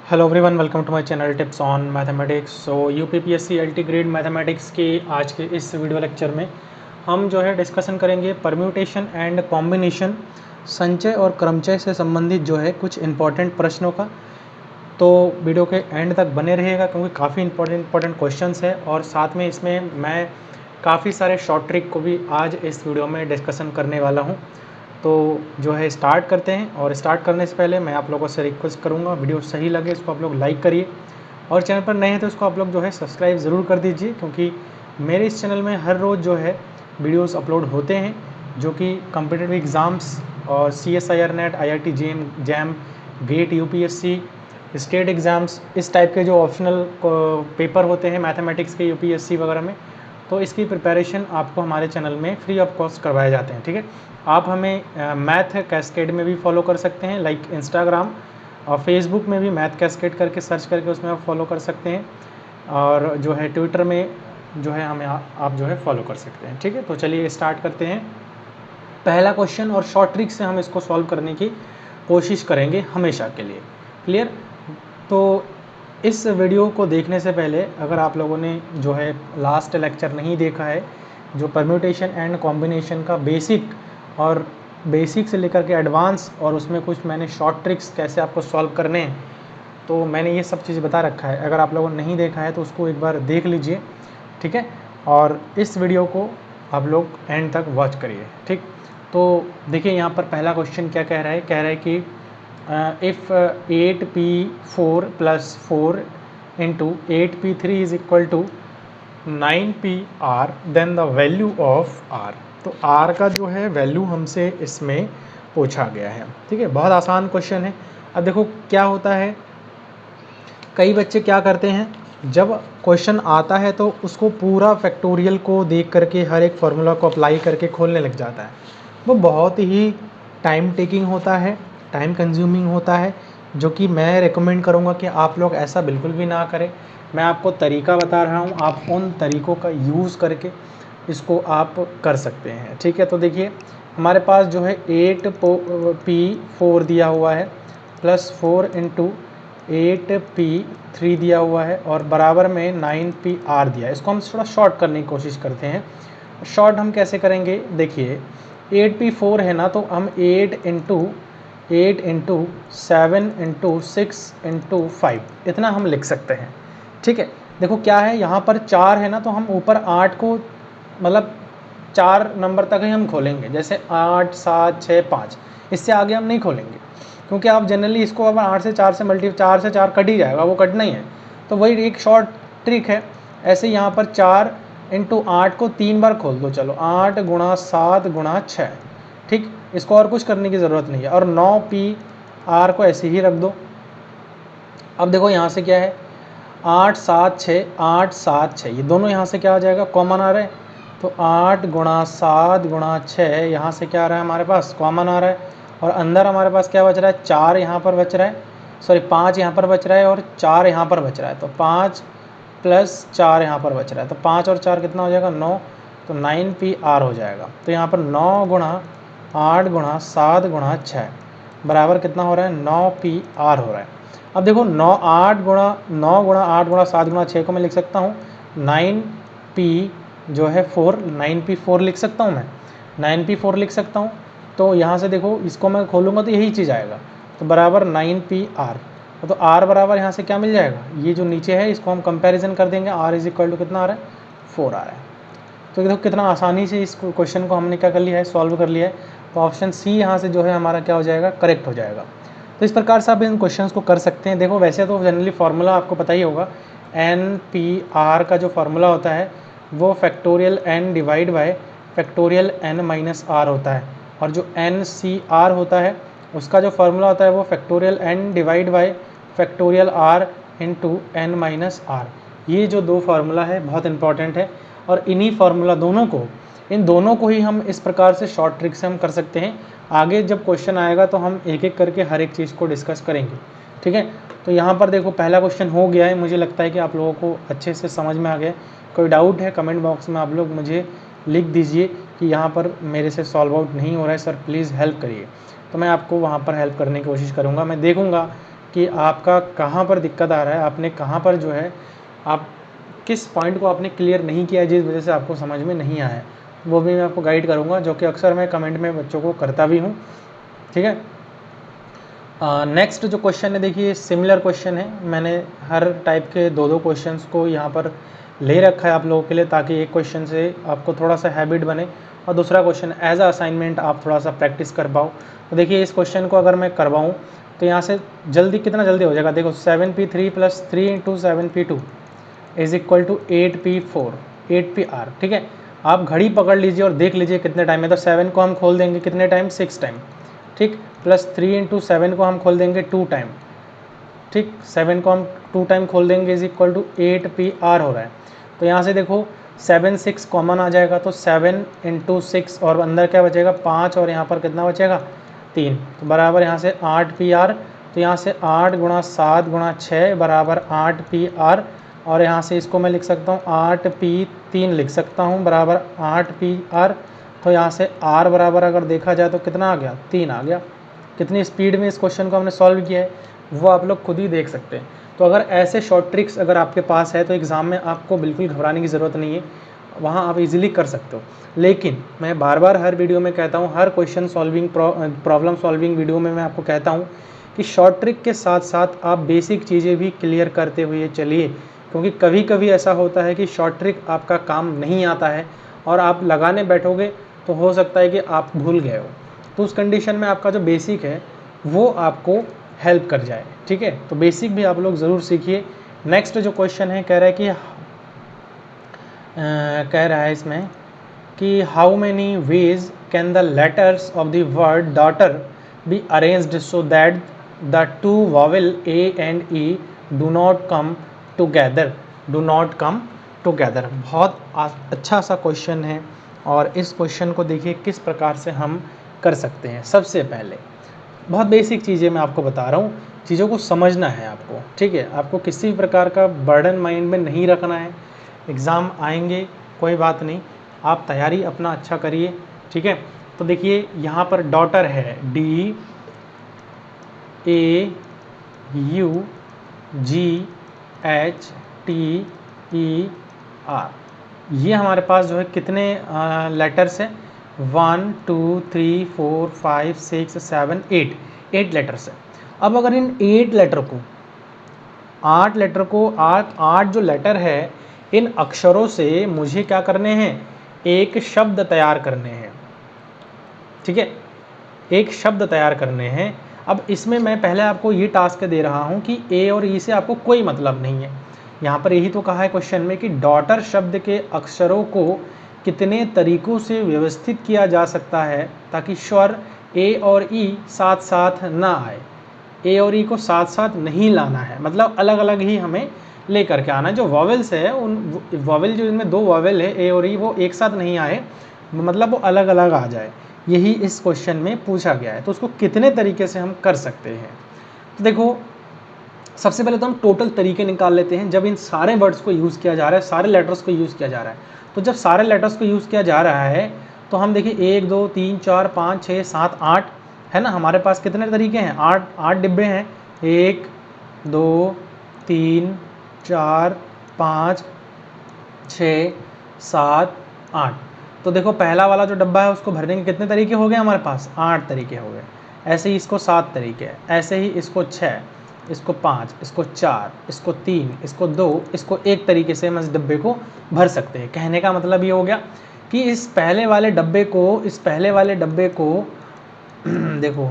Hello everyone, welcome to my channel tips on mathematics. So UPPSC LT grade mathematics के आज के इस video lecture में हम जो है डिस्कशन करेंगे परम्यूटेशन एंड कॉम्बिनेशन, संचय और क्रमचय से संबंधित जो है कुछ इंपॉर्टेंट प्रश्नों का। तो वीडियो के एंड तक बने रहिएगा क्योंकि काफ़ी इंपॉर्टेंट क्वेश्चंस है और साथ में इसमें मैं काफ़ी सारे शॉर्ट ट्रिक को भी आज इस वीडियो में डिस्कशन करने वाला हूँ। तो जो है स्टार्ट करते हैं, और स्टार्ट करने से पहले मैं आप लोगों से रिक्वेस्ट करूंगा, वीडियो सही लगे इसको आप लोग लाइक करिए और चैनल पर नए हैं तो इसको आप लोग जो है सब्सक्राइब ज़रूर कर दीजिए, क्योंकि मेरे इस चैनल में हर रोज़ जो है वीडियोस अपलोड होते हैं जो कि कॉम्पिटिटिव एग्ज़ाम्स और CSIR NET, IIT JAM, GATE, UPSC, state exams, इस टाइप के जो ऑप्शनल पेपर होते हैं मैथमेटिक्स के UPSC वगैरह में, तो इसकी प्रिपरेशन आपको हमारे चैनल में फ्री ऑफ कॉस्ट करवाए जाते हैं। ठीक है, आप हमें मैथ कैस्केड में भी फॉलो कर सकते हैं, लाइक इंस्टाग्राम और फेसबुक में भी मैथ कैस्केड करके सर्च करके उसमें आप फॉलो कर सकते हैं, और जो है ट्विटर में जो है हमें आप जो है फॉलो कर सकते हैं। ठीक है, तो चलिए स्टार्ट करते हैं। पहला क्वेश्चन और शॉर्ट ट्रिक से हम इसको सॉल्व करने की कोशिश करेंगे हमेशा के लिए। क्लियर? तो इस वीडियो को देखने से पहले अगर आप लोगों ने जो है लास्ट लेक्चर नहीं देखा है, जो परम्यूटेशन एंड कॉम्बिनेशन का बेसिक से लेकर के एडवांस, और उसमें कुछ मैंने शॉर्ट ट्रिक्स कैसे आपको सॉल्व करने हैं, तो मैंने ये सब चीज़ बता रखा है। अगर आप लोगों ने नहीं देखा है तो उसको एक बार देख लीजिए। ठीक है, और इस वीडियो को आप लोग एंड तक वॉच करिए। ठीक, तो देखिए यहाँ पर पहला क्वेश्चन क्या कह रहा है। कह रहा है कि if 8p4 + 4 × 8p3 is equal to 9pr, then the value of r। तो r का जो है वैल्यू हमसे इसमें पूछा गया है। ठीक है, बहुत आसान क्वेश्चन है। अब देखो क्या होता है, कई बच्चे क्या करते हैं, जब क्वेश्चन आता है तो उसको पूरा फैक्टोरियल को देख करके हर एक फार्मूला को अप्लाई करके खोलने लग जाता है। वो बहुत ही टाइम टेकिंग होता है, टाइम कंज्यूमिंग होता है, जो कि मैं रेकमेंड करूँगा कि आप लोग ऐसा बिल्कुल भी ना करें। मैं आपको तरीका बता रहा हूँ, आप उन तरीक़ों का यूज़ करके इसको आप कर सकते हैं। ठीक है, तो देखिए हमारे पास जो है 8p4 दिया हुआ है प्लस 4 × 8p3 दिया हुआ है और बराबर में 9pr दिया है। इसको हम थोड़ा शॉर्ट करने की कोशिश करते हैं। शॉर्ट हम कैसे करेंगे, देखिए 8p4 है ना, तो हम 8 × 7 × 6 × 5 इतना हम लिख सकते हैं। ठीक है, देखो क्या है, यहाँ पर 4 है ना, तो हम ऊपर 8 को मतलब 4 नंबर तक ही हम खोलेंगे, जैसे 8 7 6 5, इससे आगे हम नहीं खोलेंगे, क्योंकि आप जनरली इसको अब 8 से 4 से 4 से 4 कट ही जाएगा, वो कटना ही है। तो वही एक शॉर्ट ट्रिक है। ऐसे यहाँ पर 4 × 8 को 3 बार खोल दो, चलो 8 × 7 × 6। ठीक, इसको और कुछ करने की ज़रूरत नहीं है, और 9pr को ऐसे ही रख दो। अब देखो यहाँ से क्या है, 8 7 6, 8 7 6, ये दोनों यहाँ से क्या आ जाएगा, कॉमन आ रहा है। तो 8 × 7 × 6 यहाँ से क्या आ रहा है, हमारे पास कॉमन आ रहा है, और अंदर हमारे पास क्या बच रहा है, 4 यहाँ पर बच रहा है, सॉरी 5 यहाँ पर बच रहा है और 4 यहाँ पर बच रहा है। तो 5 + 4 यहाँ पर बच रहा है, तो 5 और 4 कितना हो जाएगा, 9, तो 9pr हो जाएगा। तो यहाँ पर 9 × 8 × 7 × 6 बराबर कितना हो रहा है, 9pr हो रहा है। अब देखो 9 × 8 × 7 × 6 को मैं लिख सकता हूँ 9p जो है 4, 9p4 लिख सकता हूँ, मैं 9p4 लिख सकता हूँ। तो यहाँ से देखो इसको मैं खोलूँगा तो यही चीज़ आएगा, तो बराबर 9pr। तो r बराबर यहाँ से क्या मिल जाएगा, ये जो नीचे है इसको हम कंपैरिजन कर देंगे, r इज इक्वल टू कितना आ रहा है, 4 आ रहा है। तो देखो कितना आसानी से इस क्वेश्चन को हमने क्या कर लिया है, सॉल्व कर लिया है। तो ऑप्शन सी यहाँ से जो है हमारा क्या हो जाएगा, करेक्ट हो जाएगा। तो इस प्रकार से आप इन क्वेश्चंस को कर सकते हैं। देखो वैसे तो जनरली फार्मूला आपको पता ही होगा, NPR का जो फार्मूला होता है वो factorial n divide by factorial n - r होता है, और जो NCR होता है उसका जो फार्मूला होता है वो factorial n divide by factorial r × n - r। ये जो दो फार्मूला है बहुत इंपॉर्टेंट है, और इन्हीं फार्मूला इन दोनों को ही हम इस प्रकार से शॉर्ट ट्रिक से हम कर सकते हैं। आगे जब क्वेश्चन आएगा तो हम एक एक करके हर एक चीज़ को डिस्कस करेंगे। ठीक है, तो यहाँ पर देखो पहला क्वेश्चन हो गया है, मुझे लगता है कि आप लोगों को अच्छे से समझ में आ गया। कोई डाउट है कमेंट बॉक्स में आप लोग मुझे लिख दीजिए कि यहाँ पर मेरे से सॉल्व आउट नहीं हो रहा है सर, प्लीज़ हेल्प करिए, तो मैं आपको वहाँ पर हेल्प करने की कोशिश करूँगा। मैं देखूँगा कि आपका कहाँ पर दिक्कत आ रहा है, आपने कहाँ पर जो है आप किस पॉइंट को आपने क्लियर नहीं किया है जिस वजह से आपको समझ में नहीं आया है, वो भी मैं आपको गाइड करूँगा, जो कि अक्सर मैं कमेंट में बच्चों को करता भी हूँ। ठीक है, नेक्स्ट जो क्वेश्चन है, देखिए सिमिलर क्वेश्चन है, मैंने हर टाइप के दो दो क्वेश्चंस को यहाँ पर ले रखा है आप लोगों के लिए, ताकि एक क्वेश्चन से आपको थोड़ा सा हैबिट बने और दूसरा क्वेश्चन एज अ असाइनमेंट आप थोड़ा सा प्रैक्टिस कर पाओ। तो देखिए इस क्वेश्चन को अगर मैं करवाऊँ तो यहाँ से जल्दी कितना जल्दी हो जाएगा, देखो 7p3 + 3 × 7p2 = 8p4 8pr। ठीक है, आप घड़ी पकड़ लीजिए और देख लीजिए कितने टाइम है। तो 7 को हम खोल देंगे कितने टाइम, 6 टाइम। ठीक, प्लस 3 × 7 को हम खोल देंगे 2 टाइम। ठीक, 7 को हम 2 टाइम खोल देंगे = 8pr हो रहा है। तो यहाँ से देखो 7 6 कॉमन आ जाएगा, तो 7 × 6 और अंदर क्या बचेगा 5, और यहाँ पर कितना बचेगा 3, तो बराबर यहाँ से 8pr। तो यहाँ से 8 × 7 × 6 बराबर 8pr, और यहाँ से इसको मैं लिख सकता हूँ 8p3 लिख सकता हूँ बराबर 8pr। तो यहाँ से r बराबर अगर देखा जाए तो कितना आ गया, 3 आ गया। कितनी स्पीड में इस क्वेश्चन को हमने सॉल्व किया है वो आप लोग खुद ही देख सकते हैं। तो अगर ऐसे शॉर्ट ट्रिक्स अगर आपके पास है तो एग्ज़ाम में आपको बिल्कुल घबराने की ज़रूरत नहीं है, वहाँ आप इजीली कर सकते हो। लेकिन मैं बार बार हर वीडियो में कहता हूँ, हर question solving problem solving video में मैं आपको कहता हूँ कि शॉर्ट ट्रिक के साथ साथ आप बेसिक चीज़ें भी क्लियर करते हुए चलिए, क्योंकि कभी कभी ऐसा होता है कि शॉर्ट ट्रिक आपका काम नहीं आता है और आप लगाने बैठोगे तो हो सकता है कि आप भूल गए हो। तो उस कंडीशन में आपका जो बेसिक है वो आपको हेल्प कर जाए। ठीक है, तो बेसिक भी आप लोग ज़रूर सीखिए। नेक्स्ट जो क्वेश्चन है कह रहा है इसमें कि how many ways can the letters of the word daughter be arranged so that the two vowel A and E do not come together. बहुत अच्छा सा क्वेश्चन है, और इस क्वेश्चन को देखिए किस प्रकार से हम कर सकते हैं। सबसे पहले बहुत बेसिक चीज़ें मैं आपको बता रहा हूँ, चीज़ों को समझना है आपको। ठीक है, आपको किसी भी प्रकार का बर्डन माइंड में नहीं रखना है। एग्ज़ाम आएंगे कोई बात नहीं, आप तैयारी अपना अच्छा करिए। ठीक है, तो देखिए यहाँ पर डॉटर है DAUGHTER। ये हमारे पास जो है कितने लेटर्स हैं, 1 2 3 4 5 6 7 8 लेटर्स है। अब अगर इन 8 लेटर को 8 जो लेटर है इन अक्षरों से मुझे क्या करने हैं, एक शब्द तैयार करने हैं। ठीक है, एक शब्द तैयार करने हैं। अब इसमें मैं पहले आपको ये टास्क दे रहा हूँ कि ए और ई से आपको कोई मतलब नहीं है। यहाँ पर यही तो कहा है क्वेश्चन में कि डॉटर शब्द के अक्षरों को कितने तरीकों से व्यवस्थित किया जा सकता है ताकि स्वर ए और ई साथ साथ ना आए। ए और ई को साथ साथ नहीं लाना है, मतलब अलग अलग ही हमें लेकर के आना है। जो वॉवेल्स है उन वॉवेल, जो इनमें 2 वॉवेल है ए और ई, वो एक साथ नहीं आए, मतलब वो अलग अलग आ जाए। यही इस क्वेश्चन में पूछा गया है। तो उसको कितने तरीके से हम कर सकते हैं, तो देखो सबसे पहले तो हम टोटल तरीके निकाल लेते हैं। जब इन सारे वर्ड्स को यूज़ किया जा रहा है, सारे लेटर्स को यूज़ किया जा रहा है, तो जब सारे लेटर्स को यूज़ किया जा रहा है तो हम देखिए 1 2 3 4 5 6 7 8 है ना, हमारे पास कितने तरीके हैं, 8 डिब्बे हैं। 1 2 3 4 5 6 7 8। तो देखो पहला वाला जो डब्बा है उसको भरने के कितने तरीके हो गए हमारे पास, 8 तरीके हो गए। ऐसे ही इसको 7 तरीके हैं, ऐसे ही इसको 6, इसको 5, इसको 4, इसको 3, इसको 2, इसको 1 तरीके से हम इस डब्बे को भर सकते हैं। कहने का मतलब ये हो गया कि इस पहले वाले डब्बे को देखो,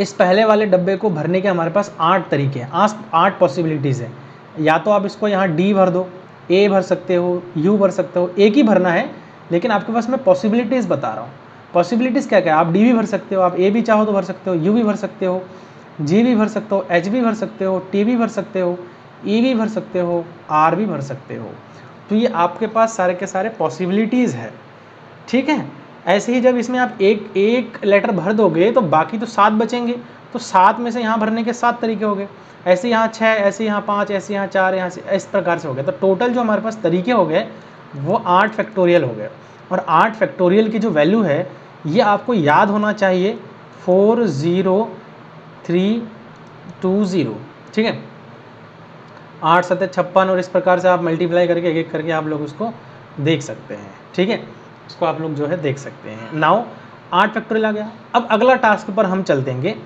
इस पहले वाले डब्बे को भरने के हमारे पास 8 तरीके हैं, 8 पॉसिबिलिटीज़ हैं। या तो आप इसको यहाँ डी भर दो, ए भर सकते हो, यू भर सकते हो, एक ही भरना है, लेकिन आपके पास मैं पॉसिबिलिटीज़ बता रहा हूँ। पॉसिबिलिटीज़ क्या क्या है, आप डी भी भर सकते हो, आप ए भी चाहो तो भर सकते हो, यू भी भर सकते हो, जी भी भर सकते हो, एच भी भर सकते हो, टी भी भर सकते हो, ई भी भर सकते हो, आर भी भर सकते हो। तो ये आपके पास सारे के सारे पॉसिबिलिटीज़ है। ठीक है, ऐसे ही जब इसमें आप एक लेटर भर दोगे तो बाकी तो 7 बचेंगे, तो 7 में से यहाँ भरने के 7 तरीके हो गए। ऐसे यहाँ 6, ऐसे यहाँ 5, ऐसे यहाँ 4, यहाँ से इस प्रकार से हो गया। तो टोटल जो हमारे पास तरीके हो गए वो 8 फैक्टोरियल हो गए। और 8 फैक्टोरियल की जो वैल्यू है ये आपको याद होना चाहिए, 320, ठीक है, 8 7 56, और इस प्रकार से आप मल्टीप्लाई करके एक एक करके आप लोग उसको देख सकते हैं, ठीक है, इसको आप लोग जो है देख सकते हैं। नाउ 8 फैक्टोरियल आ गया। अब अगला टास्क पर हम चल देंगे,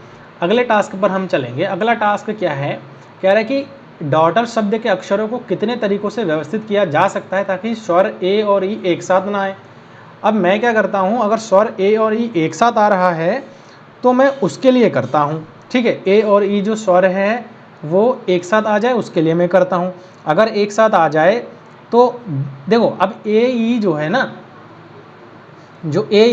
अगले टास्क पर हम चलेंगे। अगला टास्क क्या है, कह रहा है कि डॉटर शब्द के अक्षरों को कितने तरीक़ों से व्यवस्थित किया जा सकता है ताकि स्वर ए और ई एक साथ ना आए। अब मैं क्या करता हूँ, अगर स्वर ए और ई एक साथ आ रहा है तो मैं उसके लिए करता हूँ, ठीक है, ए और ई जो स्वर है वो एक साथ आ जाए उसके लिए मैं करता हूँ। अगर एक साथ आ जाए तो देखो, अब ए ई जो है ना, जो ए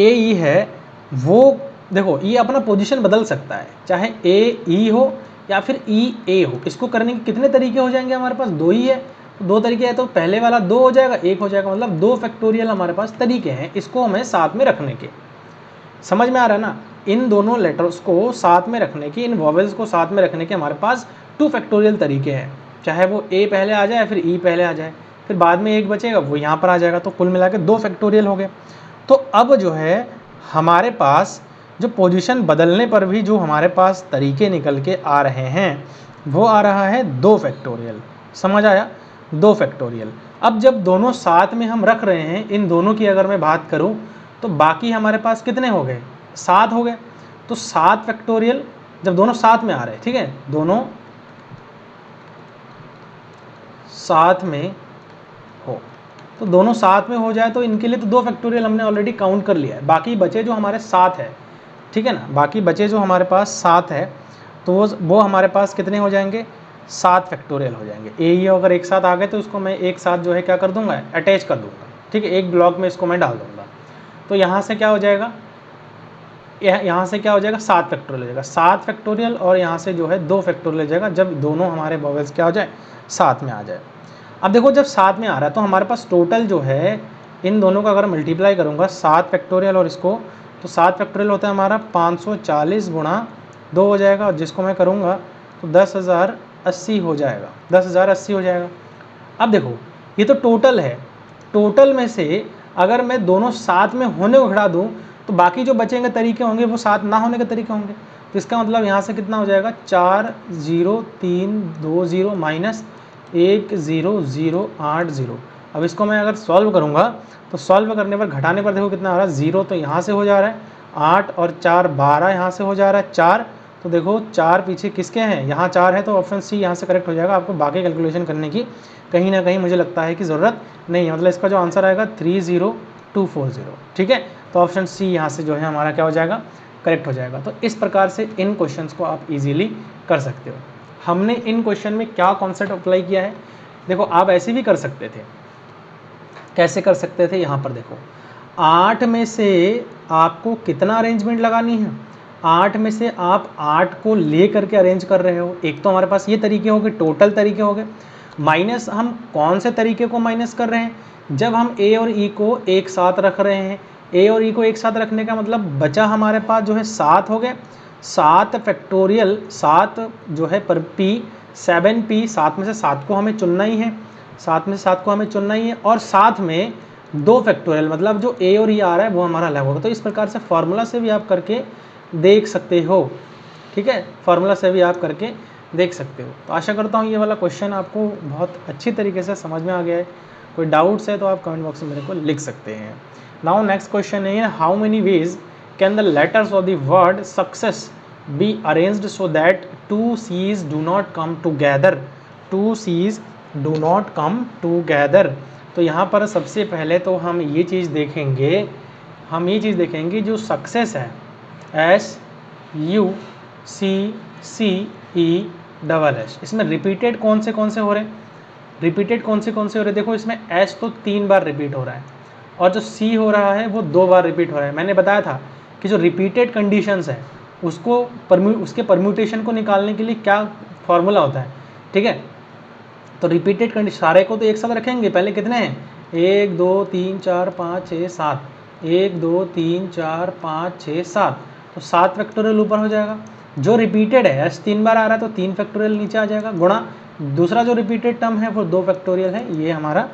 ई है वो देखो ये अपना पोजीशन बदल सकता है, चाहे ए ई हो या फिर ई ए हो। इसको करने के कितने तरीके हो जाएंगे, हमारे पास 2 ही है, 2 तरीके हैं, तो पहले वाला 2 हो जाएगा, 1 हो जाएगा, मतलब 2 फैक्टोरियल हमारे पास तरीके हैं इसको हमें साथ में रखने के। समझ में आ रहा है ना, इन दोनों लेटर्स को साथ में रखने की, इन वॉवेल्स को साथ में रखने के हमारे पास 2 फैक्टोरियल तरीके हैं, चाहे वो ए पहले आ जाए फिर ई पहले आ जाए, फिर बाद में एक बचेगा वो यहाँ पर आ जाएगा, तो कुल मिला के 2 फैक्टोरियल हो गए। तो अब जो है हमारे पास जो पोजीशन बदलने पर भी जो हमारे पास तरीके निकल के आ रहे हैं वो आ रहा है 2 फैक्टोरियल। समझ आया, 2 फैक्टोरियल। अब जब दोनों साथ में हम रख रहे हैं, इन दोनों की अगर मैं बात करूं तो बाकी हमारे पास कितने हो गए, 7 हो गए। तो 7 फैक्टोरियल जब दोनों साथ में आ रहे हैं, ठीक है, दोनों साथ में हो, तो दोनों साथ में हो जाए तो इनके लिए तो 2 फैक्टोरियल हमने ऑलरेडी काउंट कर लिया है। बाकी बचे जो हमारे 7 है, ठीक है ना, बाकी बचे जो हमारे पास 7 है तो वो हमारे पास कितने हो जाएंगे, 7 फैक्टोरियल हो जाएंगे। ए ई अगर एक साथ आ गए तो इसको मैं एक साथ जो है क्या कर दूंगा, अटैच कर दूंगा, ठीक है, एक ब्लॉक में इसको मैं डाल दूंगा। तो यहाँ से क्या हो जाएगा, यहाँ से क्या हो जाएगा, 7 फैक्टोरियल हो जाएगा, 7 फैक्टोरियल, और यहाँ से जो है 2 फैक्टोरियल हो जाएगा जब दोनों हमारे वॉवेल्स क्या हो जाए, साथ में आ जाए। अब देखो जब साथ में आ रहा है तो हमारे पास टोटल जो है इन दोनों का अगर मल्टीप्लाई करूँगा 7 फैक्टोरियल और इसको, तो 7 फैक्टोरियल होता है हमारा 540 गुणा 2 हो जाएगा, और जिसको मैं करूँगा तो 10,080 हो जाएगा, 10,080 हो जाएगा। अब देखो ये तो टोटल है, टोटल में से अगर मैं दोनों साथ में होने को घटा दूँ तो बाकी जो बचेंगे तरीके होंगे वो साथ ना होने के तरीके होंगे। तो इसका मतलब यहाँ से कितना हो जाएगा, 40320 माइनस 10080। अब इसको मैं अगर सॉल्व करूँगा तो सॉल्व करने पर, घटाने पर देखो कितना आ रहा है, 0 तो यहाँ से हो जा रहा है, 8 और 4 12 यहाँ से हो जा रहा है, 4 तो देखो 4 पीछे किसके हैं, यहाँ 4 है, तो ऑप्शन सी यहाँ से करेक्ट हो जाएगा। आपको बाकी कैलकुलेशन करने की कहीं ना कहीं मुझे लगता है कि ज़रूरत नहीं है, मतलब इसका जो आंसर आएगा 30240, ठीक है। तो ऑप्शन सी यहाँ से जो है हमारा क्या हो जाएगा, करेक्ट हो जाएगा। तो इस प्रकार से इन क्वेश्चंस को आप इजीली कर सकते हो। हमने इन क्वेश्चन में क्या कॉन्सेप्ट अप्लाई किया है, देखो आप ऐसे भी कर सकते थे। कैसे कर सकते थे, यहाँ पर देखो 8 में से आपको कितना अरेंजमेंट लगानी है, 8 में से आप 8 को ले करके अरेंज कर रहे हो। एक तो हमारे पास ये तरीके हो गए, टोटल तरीके हो गए, माइनस हम कौन से तरीके को माइनस कर रहे हैं, जब हम ए और ई को एक साथ रख रहे हैं। ए और ई को एक साथ रखने का मतलब बचा हमारे पास जो है 7 हो गए, 7 फैक्टोरियल, 7 जो है पर पी 7p, 7 में से 7 को हमें चुनना ही है, 7 में से 7 को हमें चुनना ही है, और साथ में 2 फैक्टोरियल, मतलब जो ए और ई आ रहा है वो हमारा अलग होगा। तो इस प्रकार से फार्मूला से भी आप करके देख सकते हो, ठीक है, फार्मूला से भी आप करके देख सकते हो। तो आशा करता हूँ ये वाला क्वेश्चन आपको बहुत अच्छी तरीके से समझ में आ गया है। कोई डाउट्स है तो आप कमेंट बॉक्स में मेरे को लिख सकते हैं। नाउ नेक्स्ट क्वेश्चन है, how many ways can the letters of the word success be arranged so that 2 C's do not come together, 2 C's do not come together. तो यहाँ पर सबसे पहले तो हम ये चीज़ देखेंगे, जो सक्सेस है SUCCESS, इसमें रिपीटेड कौन से हो रहे हैं, देखो इसमें S तो 3 बार रिपीट हो रहा है और जो C हो रहा है वो 2 बार रिपीट हो रहा है। मैंने बताया था कि जो रिपीटेड कंडीशंस है उसको उसके परम्यूटेशन को निकालने के लिए क्या फॉर्मूला होता है, ठीक है। तो रिपीटेड कंडीशन सारे को तो एक साथ रखेंगे, पहले कितने हैं 1 2 3 4 5 6 7, 1 2 3 4 5 6 7, तो 7 फैक्टोरियल ऊपर हो जाएगा। जो रिपीटेड है S 3 बार आ रहा है तो 3 फैक्टोरियल नीचे आ जाएगा, गुणा दूसरा जो रिपीटेड टर्म है वो 2 फैक्टोरियल है, ये हमारा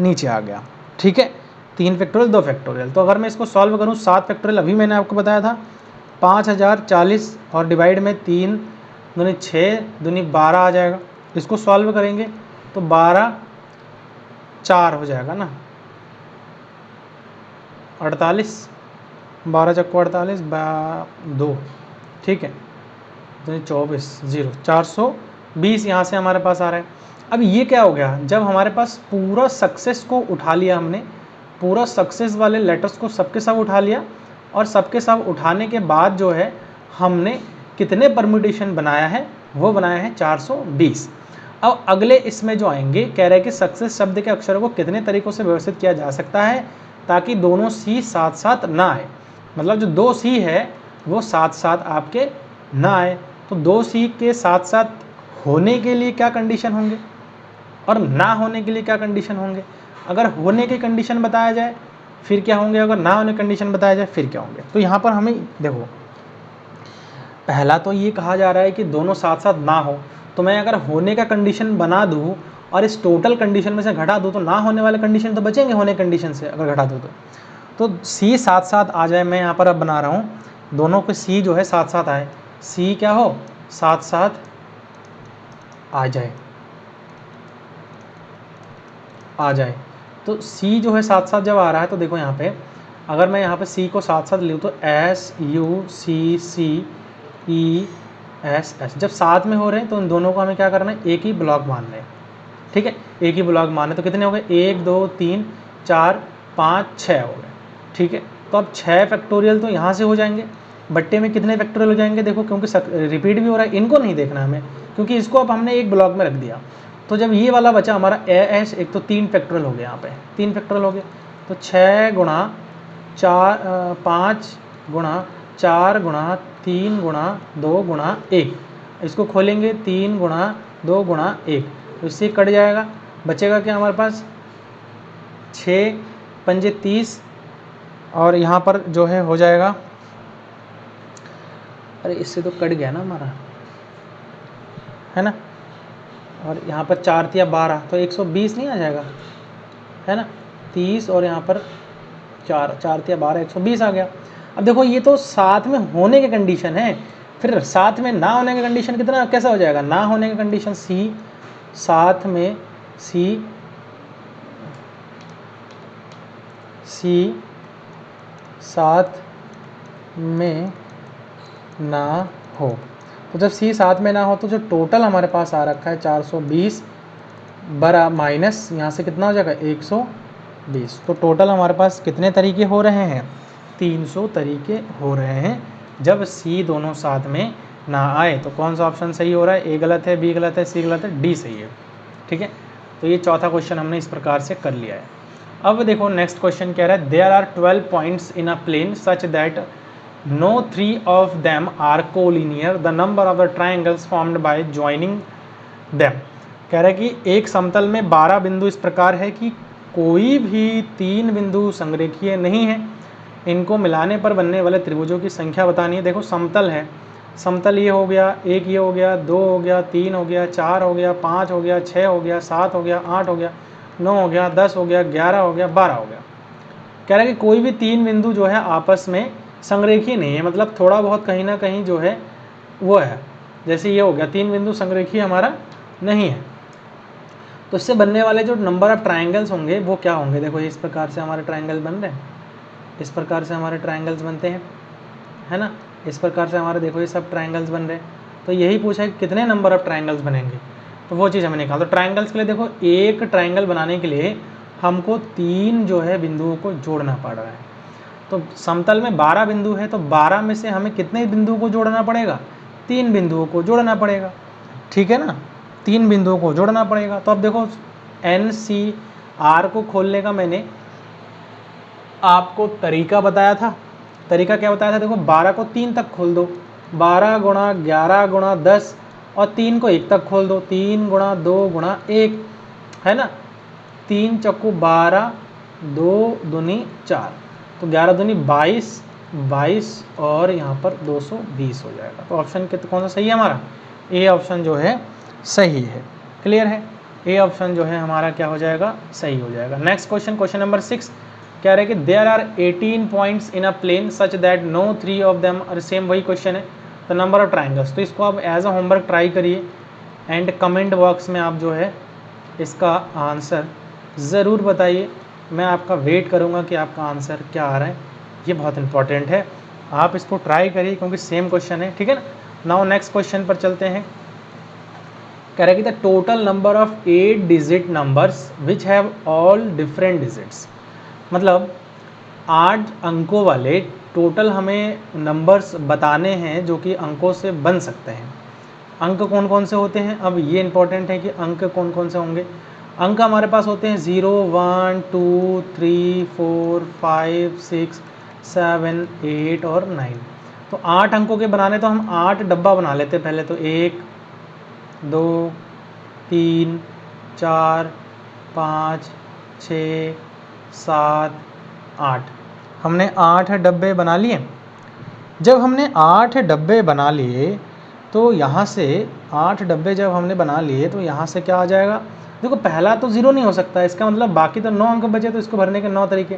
नीचे आ गया, ठीक है। 3 फैक्टोरियल 2 फैक्टोरियल। तो अगर मैं इसको सॉल्व करूँ 7 फैक्टोरियल, अभी मैंने आपको बताया था 5040 और डिवाइड में 3 दूनी 6 दूनी 12 आ जाएगा। इसको सॉल्व करेंगे तो 12 4 हो जाएगा ना, 48, 12 चक्को 48 2, ठीक है, 24 0, 420 यहाँ से हमारे पास आ रहा है। अब ये क्या हो गया, जब हमारे पास पूरा सक्सेस को उठा लिया हमने, पूरा सक्सेस वाले लेटर्स को सबके सब उठा लिया, और सबके सब उठाने के बाद जो है हमने कितने परम्यूटेशन बनाया है, वो बनाया है 420। अब अगले इसमें जो आएंगे, कह रहे हैं कि सक्सेस शब्द के अक्षरों को कितने तरीकों से व्यवस्थित किया जा सकता है ताकि दोनों सी साथ साथ ना आए, मतलब जो 2 सी है वो साथ साथ आपके ना आए। तो 2 सी के साथ साथ होने के लिए क्या कंडीशन होंगे और ना होने के लिए क्या कंडीशन होंगे। अगर होने की कंडीशन बताया जाए फिर क्या होंगे, अगर ना होने कंडीशन बताया जाए फिर क्या होंगे। तो यहाँ पर हमें देखो, पहला तो ये कहा जा रहा है कि दोनों साथ साथ ना हो, तो मैं अगर होने का कंडीशन बना दूँ और इस टोटल कंडीशन में से घटा दूँ तो ना होने वाले कंडीशन तो बचेंगे होने कंडीशन से अगर घटा दूँ तो सी साथ साथ आ जाए। मैं यहाँ पर अब बना रहा हूँ दोनों के सी जो है साथ साथ आए, सी क्या हो साथ साथ आ जाए। तो सी जो है साथ साथ जब आ रहा है तो देखो यहाँ पे, अगर मैं यहाँ पे सी को साथ साथ लूँ तो SUCCESS, जब साथ में हो रहे हैं तो इन दोनों को हमें क्या करना है, एक ही ब्लॉक मानना है, ठीक है, एक ही ब्लॉक मानना है। तो कितने हो गए, 1 2 3 4 5 6 हो गए, ठीक है। तो अब 6 फैक्टोरियल तो यहाँ से हो जाएंगे, बट्टे में कितने फैक्टोरियल हो जाएंगे देखो, क्योंकि रिपीट भी हो रहा है, इनको नहीं देखना हमें क्योंकि इसको अब हमने एक ब्लॉक में रख दिया। तो जब ये वाला बचा हमारा AS, एक तो 3 फैक्टोरियल हो गए, यहाँ पे 3 फैक्टोरियल हो गए, तो 6 गुणा 4 5 गुणा 4 गुणा 3 गुणा 2 गुणा 1, इसको खोलेंगे 3 गुणा 2 गुणा 1, तो इससे कट जाएगा, बचेगा क्या हमारे पास 6 पंजे 30, और यहाँ पर जो है हो जाएगा, अरे इससे तो कट गया ना हमारा, है ना, और यहाँ पर 4 तिया 12 तो 120 नहीं आ जाएगा, है ना, 30 और यहाँ पर 4 तिया 12 120 आ गया। अब देखो ये तो साथ में होने के कंडीशन है, फिर साथ में ना होने का कंडीशन कितना कैसा हो जाएगा, ना होने का कंडीशन सी साथ में सी साथ में ना हो। तो जब सी साथ में ना हो तो जो टोटल हमारे पास आ रखा है 420 बरा माइनस यहाँ से कितना हो जाएगा 120, तो टोटल हमारे पास कितने तरीके हो रहे हैं, 300 तरीके हो रहे हैं जब सी दोनों साथ में ना आए। तो कौन सा ऑप्शन सही हो रहा है, ए गलत है, बी गलत है, सी गलत है, डी सही है, ठीक है। तो ये चौथा क्वेश्चन हमने इस प्रकार से कर लिया है। अब देखो नेक्स्ट क्वेश्चन कह रहा है, there are 12 points in a plane such that no 3 of them are collinear, the number of the triangles formed by joining them। कह रहा है कि एक समतल में 12 बिंदु इस प्रकार है कि कोई भी 3 बिंदु संरेखीय नहीं है, इनको मिलाने पर बनने वाले त्रिभुजों की संख्या बतानी है। देखो समतल है, समतल ये हो गया, एक ये हो गया, 2 हो गया, 3 हो गया, 4 हो गया, 5 हो गया, 6 हो गया, 7 हो गया, 8 हो गया, 9 हो गया, 10 हो गया, 11 हो गया, 12 हो गया। कह रहा है कि कोई भी 3 बिंदु जो है आपस में संरेखीय नहीं है, मतलब थोड़ा बहुत कहीं ना कहीं जो है वो है, जैसे ये हो गया 3 बिंदु संरेखीय हमारा नहीं है। तो इससे बनने वाले जो नंबर ऑफ ट्रायंगल्स होंगे वो क्या होंगे, देखो इस प्रकार से हमारे ट्रायंगल बन रहे हैं, इस प्रकार से हमारे ट्रायंगल्स बनते हैं, है ना, इस प्रकार से हमारे देखो ये सब ट्रायंगल्स बन रहे हैं। तो यही पूछा है कि कितने नंबर ऑफ ट्रायंगल्स बनेंगे, तो वो चीज़ हमें निकाल। तो ट्रायंगल्स के लिए देखो, एक ट्रायंगल बनाने के लिए हमको 3 जो है बिंदुओं को जोड़ना पड़ रहा है। तो समतल में 12 बिंदु है, तो 12 में से हमें कितने बिंदुओं को जोड़ना पड़ेगा, 3 बिंदुओं को जोड़ना पड़ेगा, ठीक है ना, 3 बिंदुओं को जोड़ना पड़ेगा। तो अब देखो NCR को खोलने का मैंने आपको तरीका बताया था, तरीका क्या बताया था, देखो 12 को 3 तक खोल दो, 12 गुणा 11 गुणा 10, और 3 को 1 तक खोल दो, 3 गुणा 2 गुणा 1, है ना, 3 चक्कू 12, 2 दूनी 4, तो 11 दूनी 22, 22 और यहाँ पर 220 हो जाएगा। तो ऑप्शन कौन सा सही है हमारा, ए ऑप्शन जो है सही है। क्लियर है, ए ऑप्शन जो है हमारा क्या हो जाएगा, सही हो जाएगा। नेक्स्ट क्वेश्चन, क्वेश्चन नंबर 6 कह रहे हैं कि there are 18 points in a plane such that no 3 of them are same, वही क्वेश्चन है, द नंबर ऑफ ट्राइंगल्स। तो इसको आप एज अ होमवर्क ट्राई करिए एंड कमेंट बॉक्स में आप जो है इसका आंसर ज़रूर बताइए। मैं आपका वेट करूँगा कि आपका आंसर क्या आ रहा है, ये बहुत इंपॉर्टेंट है, आप इसको ट्राई करिए क्योंकि सेम क्वेश्चन है, ठीक है ना। नाउ नेक्स्ट क्वेश्चन पर चलते हैं। कह रहा है कि the total number of 8 digit numbers which have all different digits, मतलब 8 अंकों वाले टोटल हमें नंबर्स बताने हैं जो कि अंकों से बन सकते हैं। अंक कौन कौन से होते हैं, अब ये इंपॉर्टेंट है कि अंक कौन कौन से होंगे। अंक हमारे पास होते हैं 0, 1, 2, 3, 4, 5, 6, 7, 8 और 9। तो 8 अंकों के बनाने तो हम 8 डब्बा बना लेते हैं पहले। तो 1, 2, 3, 4, 5, 6, 7, 8, हमने 8 डब्बे बना लिए। जब हमने 8 डब्बे बना लिए तो यहाँ से 8 डब्बे जब हमने बना लिए तो यहाँ से क्या आ जाएगा, देखो पहला तो 0 नहीं हो सकता है, इसका मतलब बाकी तो 9 अंक बचे, तो इसको भरने के 9 तरीके।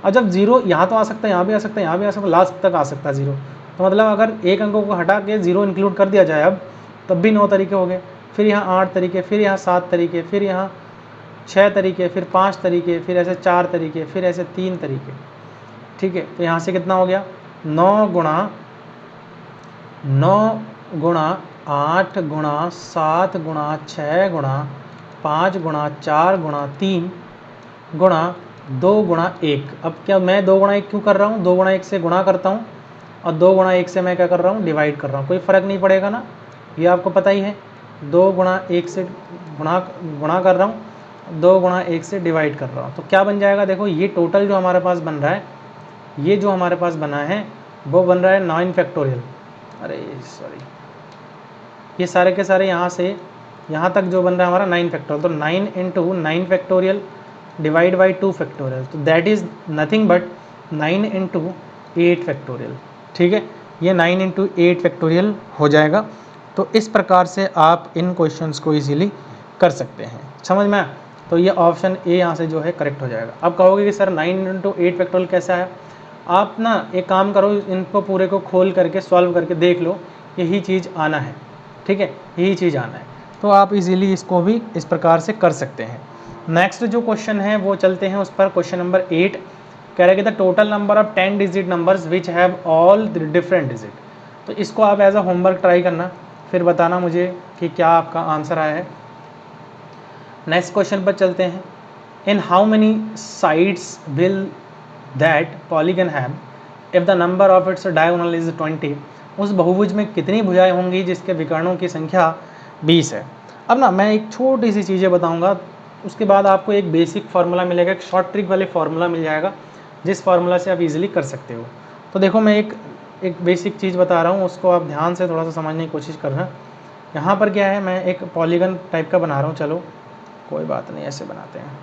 और जब 0 यहाँ तो आ सकता है, यहाँ भी आ सकता है, यहाँ भी आ सकता है, लास्ट तक आ सकता है 0। तो मतलब अगर एक अंकों को हटा के 0 इंक्लूड कर दिया जाए अब, तब भी 9 तरीके हो गए। फिर यहाँ 8 तरीके, फिर यहाँ 7 तरीके, फिर यहाँ 6 तरीके, फिर 5 तरीके, फिर ऐसे 4 तरीके, फिर ऐसे 3 तरीके, ठीक है। तो यहाँ से कितना हो गया, 9 गुणा 8 गुणा 7 गुणा 6 गुणा 5 गुणा 4 गुणा 3 गुणा 2 गुणा 1। अब क्या मैं 2 गुणा 1 क्यों कर रहा हूँ, 2 गुणा 1 से गुणा करता हूँ और 2 गुणा 1 से मैं क्या कर रहा हूँ, डिवाइड कर रहा हूँ। कोई फ़र्क नहीं पड़ेगा ना, ये आपको पता ही है। 2 गुणा 1 से गुणा कर रहा हूँ, 2 गुणा 1 से डिवाइड कर रहा हूँ। तो क्या बन जाएगा, देखो ये टोटल जो हमारे पास बन रहा है, ये जो हमारे पास बना है वो बन रहा है 9 फैक्टोरियल। अरे सॉरी, ये सारे के सारे यहाँ से यहाँ तक जो बन रहा है हमारा 9 फैक्टोरियल। तो 9 into 9 factorial divide by 2 factorial, तो that is nothing but 9 into 8 factorial, ठीक है। ये 9 इंटू 8 फैक्टोरियल हो जाएगा। तो इस प्रकार से आप इन क्वेश्चंस को इजीली कर सकते हैं, समझ में आया। तो ये ऑप्शन ए यहाँ से जो है करेक्ट हो जाएगा। अब कहोगे कि सर 9 इंटू 8 फैक्टोरियल कैसे आया, आप ना एक काम करो, इनको पूरे को खोल करके सॉल्व करके देख लो, यही चीज़ आना है, ठीक है, यही चीज़ आना है। तो आप इजीली इसको भी इस प्रकार से कर सकते हैं। नेक्स्ट जो क्वेश्चन है वो चलते हैं उस पर, क्वेश्चन नंबर 8 कह रहा है कि the total number of 10 digit numbers which have all different digit. तो इसको आप एज अ होमवर्क ट्राई करना, फिर बताना मुझे कि क्या आपका आंसर आया है। नेक्स्ट क्वेश्चन पर चलते हैं। In how many sides will that polygon have if the number of its diagonal is 20। उस बहुभुज में कितनी भुजाएं होंगी जिसके विकर्णों की संख्या 20 है। अब ना मैं एक छोटी सी चीज़ें बताऊंगा, उसके बाद आपको एक बेसिक फार्मूला मिलेगा, एक शॉर्ट ट्रिक वाले फार्मूला मिल जाएगा, जिस फार्मूला से आप इजीली कर सकते हो। तो देखो मैं एक बेसिक चीज़ बता रहा हूँ, उसको आप ध्यान से थोड़ा सा समझने की कोशिश करना। यहाँ पर क्या है, मैं एक पॉलीगन टाइप का बना रहा हूँ, चलो कोई बात नहीं, ऐसे बनाते हैं।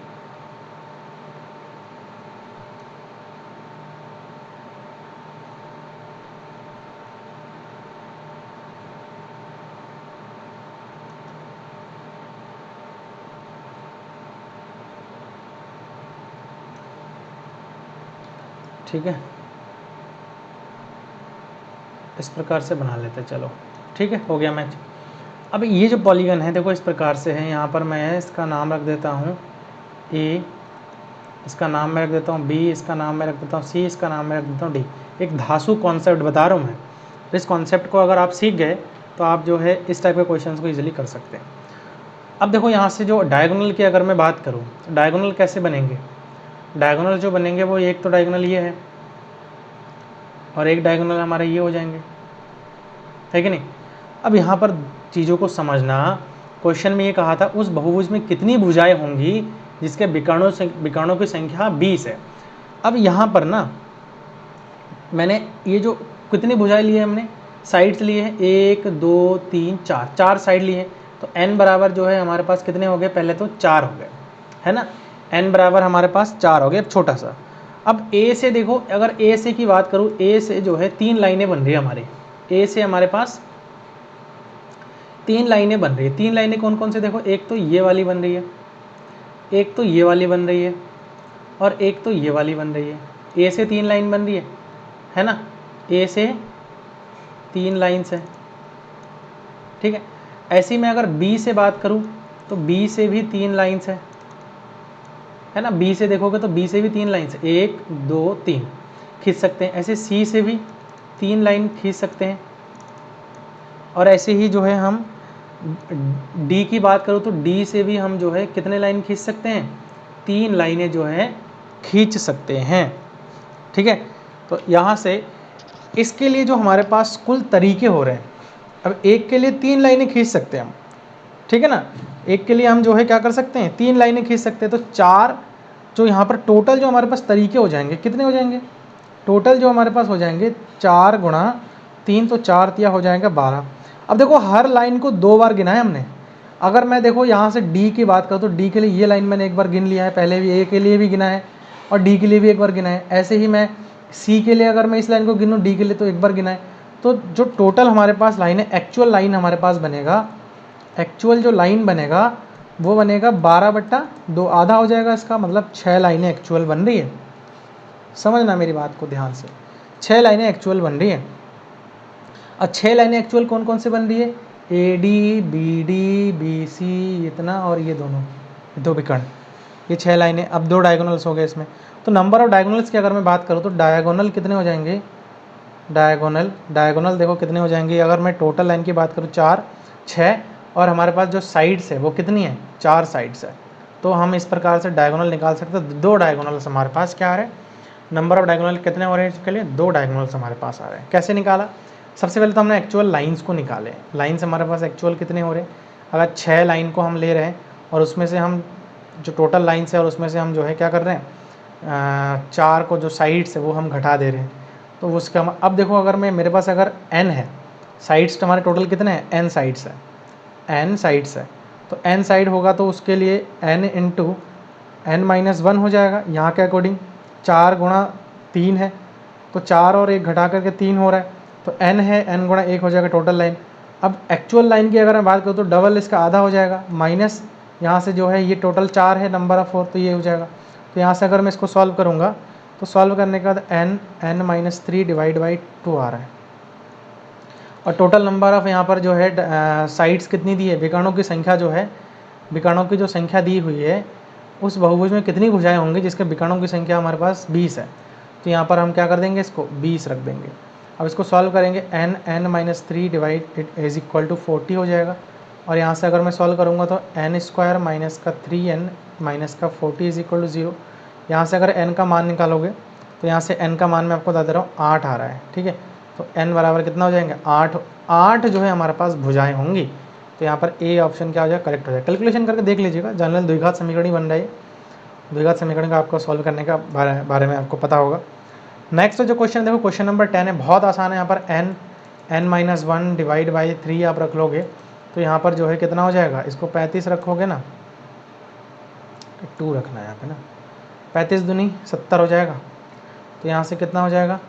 ठीक है, इस प्रकार से बना लेते हैं, चलो ठीक है, हो गया मैच। अब ये जो पॉलीगन है देखो इस प्रकार से है, यहाँ पर मैं इसका नाम रख देता हूँ ए, इसका नाम मैं रख देता हूँ बी, इसका नाम मैं रख देता हूँ सी, इसका नाम मैं रख देता हूँ डी। एक धासु कॉन्सेप्ट बता रहा हूँ मैं, इस कॉन्सेप्ट को अगर आप सीख गए तो आप जो है इस टाइप के क्वेश्चंस को इजीली कर सकते हैं। अब देखो यहाँ से जो डायगोनल की अगर मैं बात करूँ, डायगोनल कैसे बनेंगे, डायगोनल जो बनेंगे वो एक तो डायगोनल ये है और एक डायगोनल हमारे ये हो जाएंगे, है कि नहीं। अब यहाँ पर चीज़ों को समझना, क्वेश्चन में ये कहा था उस बहुभुज में कितनी भुजाएं होंगी जिसके विकर्णों की संख्या 20 है। अब यहाँ पर ना मैंने ये जो कितनी भुजाएं ली है, हमने साइड्स लिए हैं 1 2 3 4 साइड लिए हैं। तो n बराबर जो है हमारे पास कितने हो गए, पहले तो 4 हो गए, है ना, n बराबर हमारे पास 4 हो गए। अब छोटा सा, अब a से देखो, अगर a से की बात करूँ, a से जो है 3 लाइनें बन रही है हमारी, a से हमारे पास 3 लाइनें बन रही है। 3 लाइनें कौन कौन से, देखो एक तो ये वाली बन रही है, एक तो ये वाली बन रही है और एक तो ये वाली बन रही है, ए से 3 लाइन बन रही है ना, ए से 3 लाइन्स है, ठीक है। ऐसी मैं अगर बी से बात करूं तो बी से भी 3 लाइन्स है ना, बी से देखोगे तो बी से भी 3 लाइन्स है, 1 2 3 खींच सकते हैं। ऐसे सी से भी 3 लाइन खींच सकते हैं, और ऐसे ही जो है हम डी की बात करूँ तो डी से भी हम जो है कितने लाइन खींच सकते हैं, 3 लाइनें जो है खींच सकते हैं, ठीक है। तो यहाँ से इसके लिए जो हमारे पास कुल तरीके हो रहे हैं, अब एक के लिए 3 लाइनें खींच सकते हैं हम, ठीक है ना, एक के लिए हम जो है क्या कर सकते हैं, 3 लाइनें खींच सकते हैं। तो 4 जो यहाँ पर टोटल जो हमारे पास तरीके हो जाएंगे, कितने हो जाएंगे टोटल जो हमारे पास हो जाएंगे, 4 गुणा 3 तो 4 तिया हो जाएगा 12। अब देखो हर लाइन को 2 बार गिना है हमने। अगर मैं देखो यहाँ से डी की बात करूँ तो डी के लिए ये लाइन मैंने एक बार गिन लिया है, पहले भी ए के लिए भी गिना है और डी के लिए भी एक बार गिना है। ऐसे ही मैं सी के लिए अगर मैं इस लाइन को गिनूँ, डी के लिए तो एक बार गिना है। तो जो टोटल हमारे पास लाइन है, एक्चुअल लाइन हमारे पास बनेगा, एक्चुअल जो लाइन बनेगा वो बनेगा 12/2, आधा हो जाएगा इसका मतलब 6 लाइनें एक्चुअल बन रही है। समझना मेरी बात को ध्यान से, 6 लाइनें एक्चुअल बन रही है। और 6 लाइनें एक्चुअल कौन कौन से बन रही है, A D B D B C इतना और ये दोनों, 2 विकर्ण, ये 6 लाइनें। अब 2 डायगोनल्स हो गए इसमें। तो नंबर ऑफ डायगोनल्स की अगर मैं बात करूँ तो डायगोनल कितने हो जाएंगे, डायगोनल देखो कितने हो जाएंगे, अगर मैं टोटल लाइन की बात करूँ 4 6, और हमारे पास जो साइड्स है वो कितनी है, 4 साइड्स है। तो हम इस प्रकार से डायगोनल निकाल सकते हैं। 2 डायगोनल्स हमारे पास क्या आ रहे हैं, नंबर ऑफ डायगोनल कितने हो रहे हैं इसके लिए, 2 डायगोनल्स हमारे पास आ रहे हैं। कैसे निकाला, सबसे पहले तो हमने एक्चुअल लाइंस को निकाले। लाइंस हमारे पास एक्चुअल कितने हो रहे हैं, अगर 6 लाइन को हम ले रहे हैं और उसमें से हम जो टोटल लाइंस है और उसमें से हम जो है क्या कर रहे हैं, 4 को जो साइड्स है वो हम घटा दे रहे हैं। तो उसका अब देखो, अगर मैं मेरे पास अगर n है, साइड्स तो हमारे टोटल कितने हैं, n साइड्स है, n साइड्स है। तो n साइड होगा तो उसके लिए n इंटू n-1 हो जाएगा। यहाँ के अकॉर्डिंग 4 गुणा 3 है, तो 4 और 1 घटा करके 3 हो रहा है, तो n है, n गुणा 1 हो जाएगा टोटल लाइन। अब एक्चुअल लाइन की अगर मैं बात करूँ तो डबल इसका आधा हो जाएगा, माइनस यहाँ से जो है ये टोटल 4 है, नंबर ऑफ 4, तो ये हो जाएगा। तो यहाँ से अगर मैं इसको सॉल्व करूँगा तो सॉल्व करने के बाद n-3 डिवाइड बाई 2 आ रहा है। और टोटल नंबर ऑफ यहाँ पर जो है साइड्स कितनी दी है, विकर्णों की संख्या जो है, विकर्णों की जो संख्या दी हुई है उस बहुभुज में कितनी भुजाएं होंगी जिसके विकर्णों की संख्या हमारे पास 20 है। तो यहाँ पर हम क्या कर देंगे, इसको 20 रख देंगे। अब इसको सॉल्व करेंगे, n-3 divide is equal to 40 हो जाएगा। और यहाँ से अगर मैं सॉल्व करूँगा तो n² माइनस का 3n माइनस का 40 इज इक्वल टू 0। यहाँ से अगर n का मान निकालोगे तो यहाँ से n का मान मैं आपको बता दे रहा हूँ 8 आ रहा है, ठीक है। तो n बराबर कितना हो जाएंगे, 8 जो है हमारे पास भुजाएं होंगी। तो यहाँ पर ए ऑप्शन क्या हो जाएगा, करेक्ट हो जाएगा। कैलकुलेशन करके देख लीजिएगा, जनरल द्विघात समीकरण ही बन रहा है। द्विघात समीकरण का आपको सॉल्व करने का बारे में आपको पता होगा। नेक्स्ट जो क्वेश्चन देखो, क्वेश्चन नंबर 10 है, बहुत आसान है। यहाँ पर n-1 डिवाइड बाई 3 आप रख लोगे तो यहाँ पर जो है कितना हो जाएगा, इसको 35 रखोगे ना, 2 रखना है यहाँ पे ना, 35 दूनी 70 हो जाएगा। तो यहाँ से कितना हो जाएगा,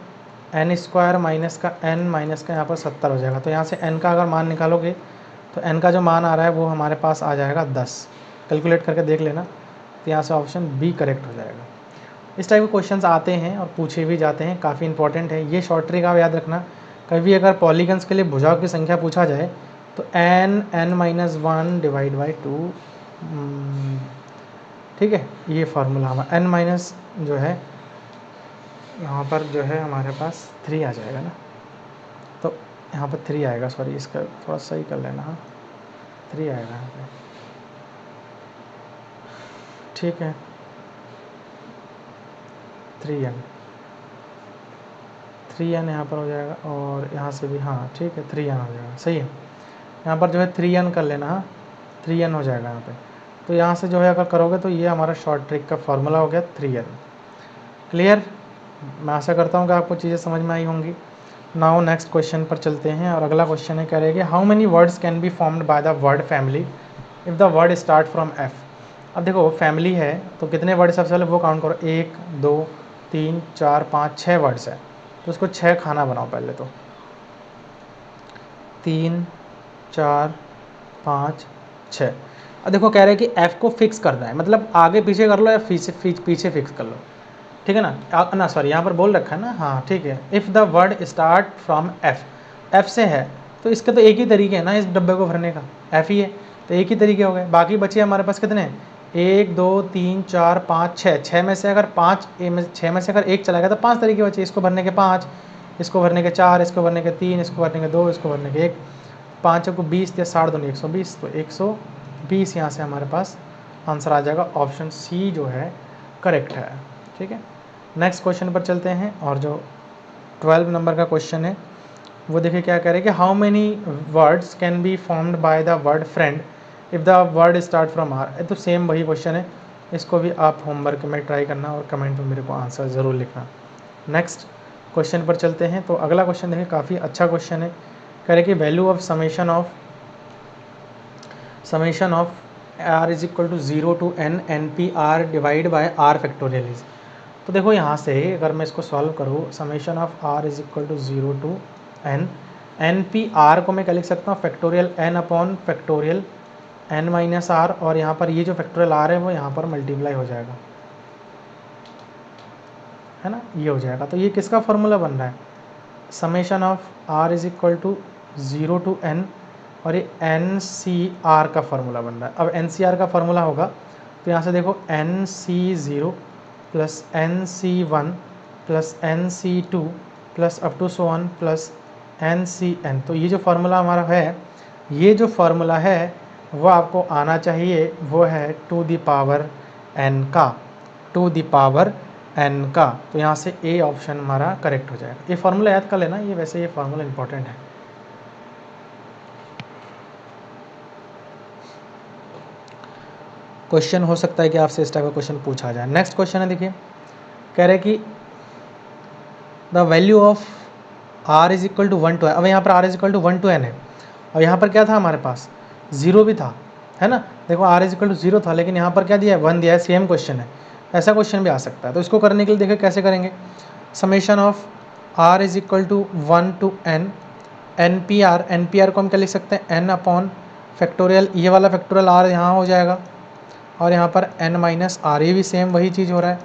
n² माइनस का n माइनस का यहाँ पर 70 हो जाएगा। तो यहाँ से n का अगर मान निकालोगे तो n का जो मान आ रहा है वो हमारे पास आ जाएगा 10। कैलकुलेट करके देख लेना। तो यहाँ से ऑप्शन बी करेक्ट हो जाएगा। इस टाइप के क्वेश्चंस आते हैं और पूछे भी जाते हैं, काफ़ी इंपॉर्टेंट है। ये शॉर्ट ट्रिक आप याद रखना, कभी अगर पॉलीगन्स के लिए भुजाओं की संख्या पूछा जाए तो n-1 डिवाइड बाई 2, ठीक है, ये फार्मूला हमारा n माइनस जो है यहाँ पर जो है हमारे पास 3 आ जाएगा ना, तो यहाँ पर 3 आएगा, सॉरी इसका थोड़ा सही कर लेना, हाँ 3 आएगा यहाँ पे, ठीक है, 3n यहाँ पर हो जाएगा और यहाँ से भी, हाँ ठीक है 3n हो जाएगा, सही है। यहाँ पर जो है 3n कर लेना, हाँ 3n हो जाएगा यहाँ पे। तो यहाँ से जो है अगर करोगे तो ये हमारा शॉर्ट ट्रिक का फॉर्मूला हो गया 3n। क्लियर, मैं आशा करता हूँ कि आपको चीज़ें समझ में आई होंगी। नाउ नेक्स्ट क्वेश्चन पर चलते हैं और अगला क्वेश्चन है, कह रहे हैं कि how many words can be formed by the word family if the word start from f। अब देखो फैमिली है तो कितने वर्ड, सबसे पहले वो काउंट करो, 1 2 3 4 5 6 वर्ड्स है, तो उसको 6 खाना बनाओ पहले। तो 3 4 5 6, अब देखो कह रहे हैं कि एफ को फिक्स करना है, मतलब आगे पीछे कर लो या पीछे फिक्स कर लो, ठीक है ना। ना सॉरी, यहाँ पर बोल रखा है ना, हाँ ठीक है। If the word start from F से है तो इसके तो एक ही तरीके है ना इस डब्बे को भरने का, एफ ही है, तो एक ही तरीके हो गए। बाकी बचे हमारे पास कितने, 1 2 3 4 5 6, 6 में से अगर 5 6 में से अगर एक चला गया तो 5 तरीके बचे, इसको भरने के 5, इसको भरने के 4, इसको भरने के 3, इसको भरने के 2, इसको भरने के 1, 5 को 20 या 60 दूनी 120, तो 120 यहाँ से हमारे पास आंसर आ जाएगा। ऑप्शन सी जो है करेक्ट है, ठीक है। नेक्स्ट क्वेश्चन पर चलते हैं, और जो 12 नंबर का क्वेश्चन है वो देखिए क्या कह रहे हैं कि how many words can be formed by the word friend if the word start from R. तो सेम वही क्वेश्चन है, इसको भी आप होमवर्क में ट्राई करना और कमेंट में मेरे को आंसर ज़रूर लिखना। नेक्स्ट क्वेश्चन पर चलते हैं, तो अगला क्वेश्चन देखिए काफ़ी अच्छा क्वेश्चन है। कह रहे कि value of summation of r is equal to 0 to n n p r divide by r factorial is. तो देखो यहाँ से अगर मैं इसको सॉल्व करूँ, summation of r is equal to 0 to n p r को मैं क्या लिख सकता हूँ, factorial n upon factorial n minus r, और यहाँ पर ये जो फैक्टोरियल आर है वो यहाँ पर मल्टीप्लाई हो जाएगा, है ना, ये हो जाएगा। तो ये किसका फॉर्मूला बन रहा है, summation of r is equal to 0 to n, और ये एन सी आर का फार्मूला बन रहा है। अब एन सी आर का फार्मूला होगा तो यहाँ से देखो n c 0 plus n c 1 plus n c 2 plus up to so 1 plus n c n. तो ये जो फार्मूला हमारा है, ये जो फार्मूला है वो आपको आना चाहिए, वो है टू द पावर एन का, टू द पावर एन का। तो यहाँ से ए ऑप्शन हमारा करेक्ट हो जाएगा। ये फार्मूला याद कर लेना, ये वैसे ये फार्मूला इंपॉर्टेंट है। क्वेश्चन हो सकता है कि आपसे इस टाइप का क्वेश्चन पूछा जाए। नेक्स्ट क्वेश्चन है, देखिए कह रहे कि the value of r is equal to 1 to n. अब यहाँ पर r is equal to 1 to n है, और यहाँ पर क्या था हमारे पास, 0 भी था, है ना। देखो आर इज इक्वल टू 0 था, लेकिन यहाँ पर क्या दिया है, 1 दिया है। सेम क्वेश्चन है, ऐसा क्वेश्चन भी आ सकता है। तो इसको करने के लिए देखिए कैसे करेंगे, summation of r is equal to 1 to n n p r को हम क्या लिख सकते हैं, एन अपॉन फैक्टोरियल, ये वाला फैक्टोरियल आर यहाँ हो जाएगा, और यहाँ पर n माइनस आर, ये भी सेम वही चीज़ हो रहा है।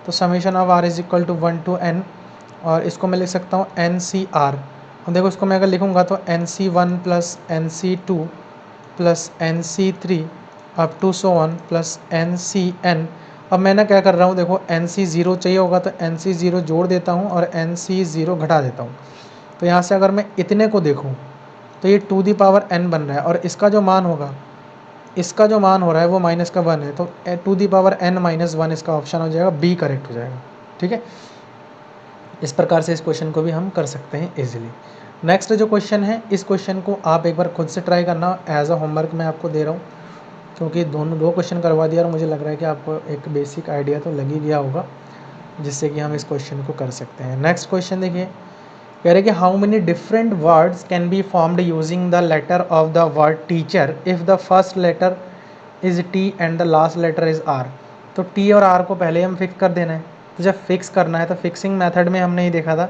तो summation of r is equal to 1 to n, और इसको मैं लिख सकता हूँ एन सी आर। और देखो इसको मैं अगर लिखूँगा तो n c 1 plus n c 2 plus n c 3 up to so 1 plus n c n. अब मैं ना क्या कर रहा हूँ, देखो एन सी 0 चाहिए होगा तो एन सी 0 जोड़ देता हूँ और एन सी 0 घटा देता हूँ। तो यहाँ से अगर मैं इतने को देखूँ तो ये टू दी पावर n बन रहा है, और इसका जो मान होगा, इसका जो मान हो रहा है वो माइनस का 1 है, तो to the power n minus 1 इसका ऑप्शन हो जाएगा, बी करेक्ट हो जाएगा, ठीक है। इस प्रकार से इस क्वेश्चन को भी हम कर सकते हैं इजीली। नेक्स्ट जो क्वेश्चन है, इस क्वेश्चन को आप एक बार खुद से ट्राई करना, एज अ होमवर्क मैं आपको दे रहा हूँ, क्योंकि दो क्वेश्चन करवा दिया और मुझे लग रहा है कि आपको एक बेसिक आइडिया तो लग ही गया होगा, जिससे कि हम इस क्वेश्चन को कर सकते हैं। नेक्स्ट क्वेश्चन देखिए, कह रहे कि how many different words can be formed using the letter of the word teacher if the first letter is T and the last letter is R. तो टी और आर को पहले हम फिक्स कर देना है। तो जब फिक्स करना है तो फिक्सिंग मेथड में हमने ही देखा था,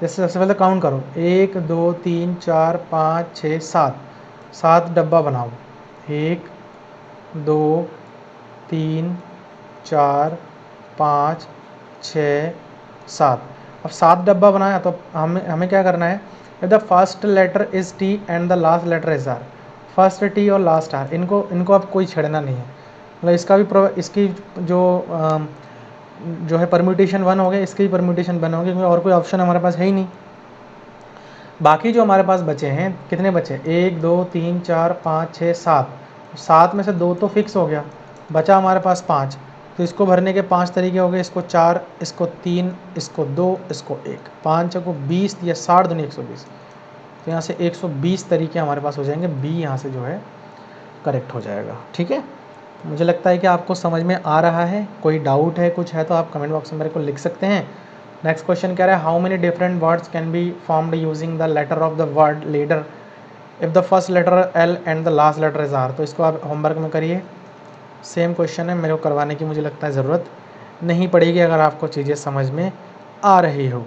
जैसे सबसे पहले काउंट करो, 1 2 3 4 5 6 7, 7 डब्बा बनाओ, 1 2 3 4 5 6 7। अब 7 डब्बा बनाया तो हमें क्या करना है, if the first letter is T and the last letter is R, first T और लास्ट आर, इनको अब कोई छेड़ना नहीं है। मतलब इसका भी इसकी जो है परम्यूटेशन 1 हो गया, इसकी भी परम्यूटेशन 1 हो गया, क्योंकि और कोई ऑप्शन हमारे पास है ही नहीं। बाकी जो हमारे पास बचे हैं, कितने बचे, 1 2 3 4 5 6 7, 7 में से 2 तो फिक्स हो गया, बचा हमारे पास 5। तो इसको भरने के 5 तरीके हो गए, इसको 4, इसको 3, इसको 2, इसको 1, 5 को 20 या 60 दूनी 120। तो यहाँ से 120 तरीके हमारे पास हो जाएंगे, बी यहाँ से जो है करेक्ट हो जाएगा, ठीक है। मुझे लगता है कि आपको समझ में आ रहा है। कोई डाउट है, कुछ है तो आप कमेंट बॉक्स में मेरे को लिख सकते हैं। नेक्स्ट क्वेश्चन कह रहा है how many different words can be formed using the letter of the word leader if the first letter L and the last letter is R. तो इसको आप होमवर्क में करिए, सेम क्वेश्चन है, मेरे को करवाने की मुझे लगता है ज़रूरत नहीं पड़ेगी अगर आपको चीज़ें समझ में आ रही हो।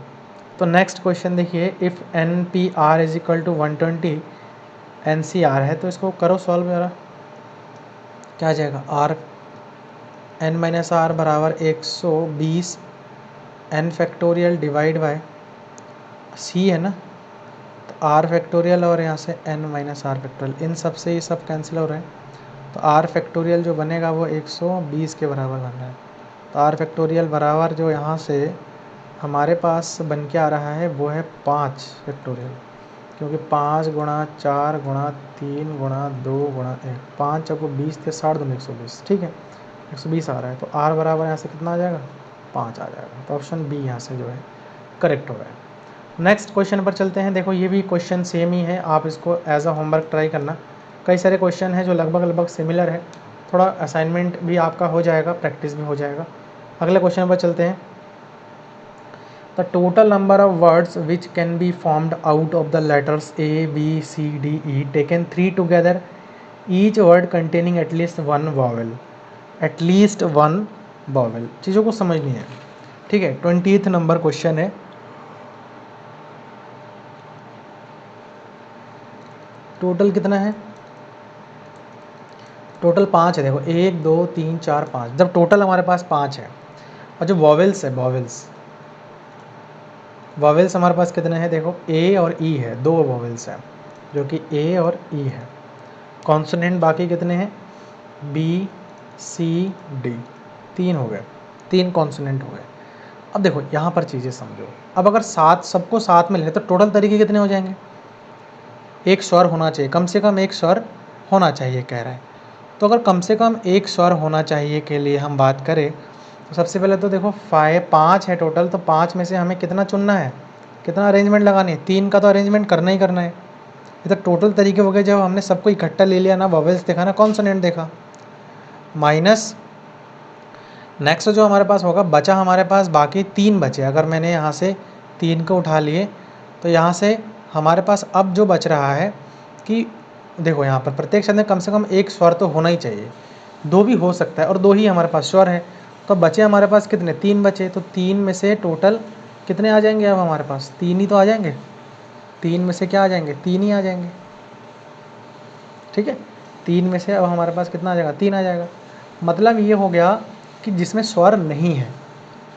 तो नेक्स्ट क्वेश्चन देखिए, if n p r is equal to 120 n c r है, तो इसको करो सॉल्व ज़रा। क्या आ जाएगा, आर एन माइनस आर बराबर 120 एन फैक्टोरियल डिवाइड बाय सी है ना, तो आर फैक्टोरियल और यहाँ से एन माइनस आर फैक्टोरियल, इन सब से ये सब कैंसिल हो रहे हैं, तो आर फैक्टोरियल जो बनेगा वो 120 के बराबर बन रहा है। तो आर फैक्टोरियल बराबर जो यहाँ से हमारे पास बन के आ रहा है वो है 5 फैक्टोरियल, क्योंकि 5 गुणा 4 गुणा 3 गुणा 2 गुणा 1, 5 चौको 20 थे, 60 दूनी 120, ठीक है 120 आ रहा है। तो आर बराबर यहाँ से कितना आ जाएगा, 5 आ जाएगा। तो ऑप्शन बी यहाँ से जो है करेक्ट हो रहा है। नेक्स्ट क्वेश्चन पर चलते हैं। देखो ये भी क्वेश्चन सेम ही है, आप इसको एज अ होमवर्क ट्राई करना। कई सारे क्वेश्चन हैं जो लगभग सिमिलर है, थोड़ा असाइनमेंट भी आपका हो जाएगा, प्रैक्टिस भी हो जाएगा। अगले क्वेश्चन पर चलते हैं। The total number of words which can be formed out of the letters A B C D E taken 3 together, each word containing at least one vowel, at least one vowel. चीज़ों को समझनी है, ठीक है। 20th नंबर क्वेश्चन है। Total कितना है, total 5 है। देखो 1 2 3 4 5, जब टोटल हमारे पास 5 है, और जो वॉवेल्स है, वॉवेल्स हमारे पास कितने हैं, देखो ए और ई है, 2 वॉवेल्स हैं जो कि ए और ई है। कॉन्सोनेंट बाकी कितने हैं, बी सी डी, 3 हो गए, 3 कॉन्सोनेंट हो गए। अब देखो यहाँ पर चीज़ें समझो, अब अगर सबको साथ में ले तो टोटल तरीके कितने हो जाएंगे, एक स्वर होना चाहिए, कम से कम एक स्वर होना चाहिए कह रहा है। तो अगर कम से कम एक स्वर होना चाहिए के लिए हम बात करें, तो सबसे पहले तो देखो 5 है टोटल, तो 5 में से हमें कितना चुनना है, कितना अरेंजमेंट लगानी है, 3 का तो अरेंजमेंट करना ही करना है। ये तो टोटल तरीके हो गए जब हमने सबको इकट्ठा ले लिया ना, वॉवेल्स देखा ना कॉन्सोनेंट देखा। माइनस नेक्स्ट जो हमारे पास होगा, बचा हमारे पास बाकी 3 बचे। अगर मैंने यहाँ से 3 को उठा लिए, तो यहाँ से हमारे पास अब जो बच रहा है कि देखो यहाँ पर प्रत्येक शब्द में कम से कम एक स्वर तो होना ही चाहिए, 2 भी हो सकता है और 2 ही हमारे पास स्वर है। तो बचे हमारे पास कितने, 3 बचे, तो 3 में से टोटल कितने आ जाएंगे, अब हमारे पास 3 ही तो आ जाएंगे। 3 में से क्या आ जाएंगे, 3 ही आ जाएंगे, ठीक है। 3 में से अब हमारे पास कितना आ जाएगा, 3 आ जाएगा। मतलब ये हो गया कि जिसमें स्वर नहीं है,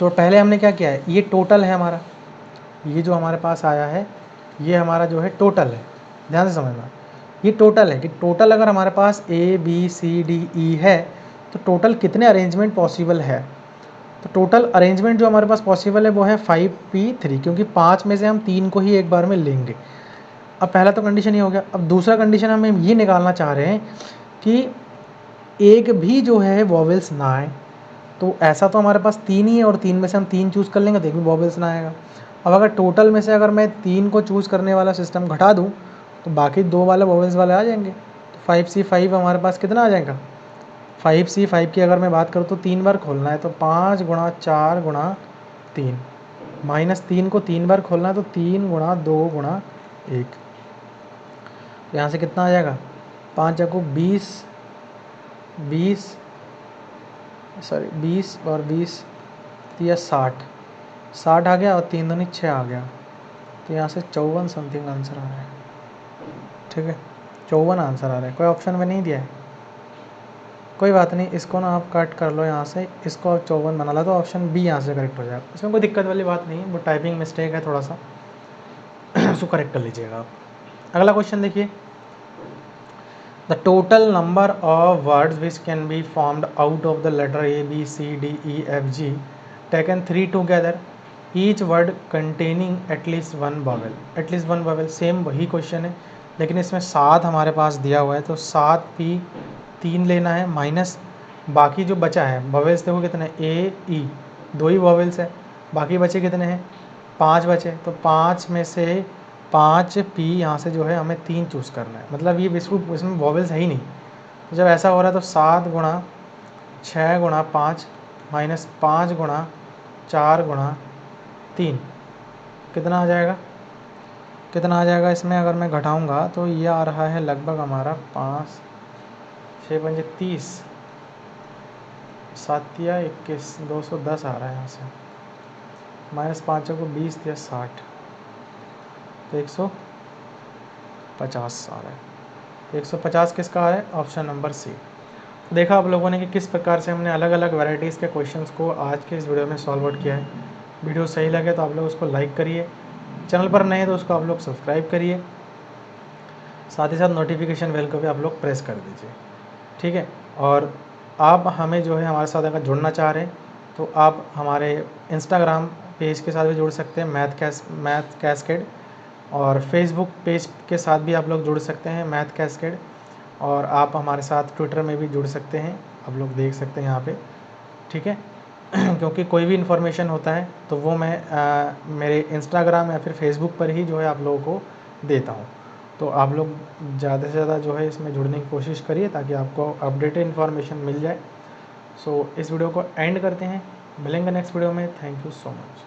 तो पहले हमने क्या किया है, ये टोटल है हमारा, ये जो हमारे पास आया है ये हमारा जो है टोटल है। ध्यान से समझना, ये टोटल है कि टोटल अगर हमारे पास ए बी सी डी ई है, तो टोटल कितने अरेंजमेंट पॉसिबल है। तो टोटल अरेंजमेंट जो हमारे पास पॉसिबल है वो है 5p3, क्योंकि 5 में से हम 3 को ही एक बार में लेंगे। अब पहला तो कंडीशन ये हो गया। अब दूसरा कंडीशन हम ये निकालना चाह रहे हैं कि एक भी जो है वॉवेल्स ना आए। तो ऐसा तो हमारे पास 3 ही है, और 3 में से हम 3 चूज़ कर लेंगे तो एक भी वॉवेल्स ना आएगा। अब अगर टोटल में से अगर मैं 3 को चूज़ करने वाला सिस्टम घटा दूँ, तो बाकी 2 वाले वॉवेल्स वाले आ जाएंगे। तो 5C5 हमारे पास कितना आ जाएगा, 5C5 की अगर मैं बात करूँ तो 3 बार खोलना है, तो 5 गुणा 4 गुणा 3, माइनस 3 को 3 बार खोलना है, तो 3 गुणा 2 गुणा 1। तो यहाँ से कितना आ जाएगा, 5 को 20 और 20 या 60 आ गया, और 3 दूनी 6 आ गया। तो यहाँ से 54 समथिंग आंसर आ रहा है, ठीक है 54 आंसर आ रहा है। कोई ऑप्शन में नहीं दिया है, कोई बात नहीं, इसको ना आप कट कर लो यहाँ से, इसको 54 बना लो, तो ऑप्शन बी यहाँ से करेक्ट हो जाएगा। इसमें कोई दिक्कत वाली बात नहीं है, वो टाइपिंग मिस्टेक है थोड़ा सा, उसको करेक्ट कर लीजिएगा आप। अगला क्वेश्चन देखिए। The total number of words which can be formed out of the letter A B C D E F G taken 3 together, each word containing at least one vowel. At least one vowel same वही question है, लेकिन इसमें 7 हमारे पास दिया हुआ है, तो 7p3 लेना है, माइनस बाकी जो बचा है वॉवेल्स देखो कितने, ए ई 2 ही वॉवेल्स है, बाकी बचे कितने हैं, 5 बचे। तो 5 में से 5p यहाँ से जो है हमें 3 चूज़ करना है, मतलब ये बिल्कुल इसमें वॉवेल्स है ही नहीं। तो जब ऐसा हो रहा है तो 7 गुणा 6 गुणा 5 माइनस 5 गुणा 4 गुणा 3 कितना आ जाएगा, कितना आ जाएगा इसमें अगर मैं घटाऊंगा तो ये आ रहा है लगभग हमारा 5 6 5 30 7 या 21 210 आ रहा है यहाँ से, माइनस 5 को 20 या 60, तो 150 आ रहा है। 150 किसका है, ऑप्शन नंबर सी। देखा आप लोगों ने कि किस प्रकार से हमने अलग अलग वैरायटीज़ के क्वेश्चंस को आज के इस वीडियो में सॉल्व आउट किया है। वीडियो सही लगे तो आप लोग उसको लाइक करिए, चैनल पर नए हैं तो उसको आप लोग सब्सक्राइब करिए, साथ ही साथ नोटिफिकेशन बेल को भी आप लोग प्रेस कर दीजिए, ठीक है। और आप हमें जो है हमारे साथ अगर जुड़ना चाह रहे हैं तो आप हमारे इंस्टाग्राम पेज के साथ भी जुड़ सकते हैं, मैथ कैस्केड, और फेसबुक पेज के साथ भी आप लोग जुड़ सकते हैं, मैथ कैस्केड। और आप हमारे साथ ट्विटर में भी जुड़ सकते हैं, आप लोग देख सकते हैं यहाँ पे, ठीक है। क्योंकि कोई भी इन्फॉर्मेशन होता है तो वो मैं मेरे इंस्टाग्राम या फिर फेसबुक पर ही जो है आप लोगों को देता हूँ। तो आप लोग ज़्यादा से ज़्यादा जो है इसमें जुड़ने की कोशिश करिए ताकि आपको अपडेटेड इन्फॉर्मेशन मिल जाए। सो इस वीडियो को एंड करते हैं, मिलेंगे नेक्स्ट वीडियो में। Thank you so much.